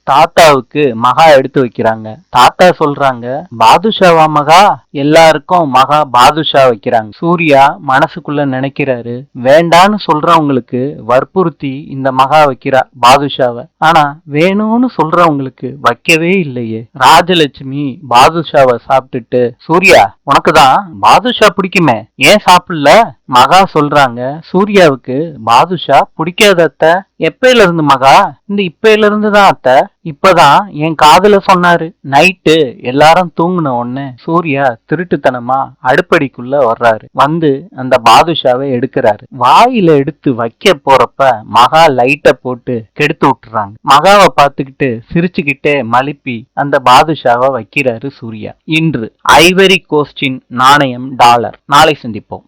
தாத்தாவுக்கு மகா எடுத்து வைக்கிறாங்க. தாத்தா சொல்றாங்க, பாதுஷாவா மகா? எல்லாருக்கும் மகா பாதுஷா வைக்கிறாங்க. சூர்யா மனசுக்குள்ள நினைக்கிறாரு, வேண்டான்னு சொல்றவங்களுக்கு வற்புறுத்தி இந்த மகா வைக்கிறா பாதுஷாவை. ஆனா வேணும்னு சொல்றவங்களுக்கு வைக்கவே இல்லையே. ராஜலட்சுமி பாதுஷாவை சாப்பிட்டுட்டு, சூர்யா உனக்குதான் பாதுஷா பிடிக்குமே, ஏன் சாப்பிடல? மகா சொல்றாங்க, சூர்யாவுக்கு பாதுஷா பிடிக்காத அத்தை. எப்பையில இருந்து மகா? இந்த இப்பையில இருந்து தான் அத்தை. இப்பதான் என் காதுல சொன்னாரு. நைட்டு எல்லாரும் தூங்குன உடனே சூர்யா திருட்டுத்தனமா அடுப்படிக்குள்ள வர்றாரு. வந்து அந்த பாதுஷாவை எடுக்கிறாரு. வாயில எடுத்து வைக்க போறப்ப மகா லைட்ட போட்டு கெடுத்து விட்டுறாங்க. மகாவை பார்த்துக்கிட்டு சிரிச்சுக்கிட்டே மழுப்பி அந்த பாதுஷாவை வைக்கிறாரு சூர்யா. இன்று ஐவரி கோஸ்டின் நாணயம் $. நாளை சந்திப்போம்.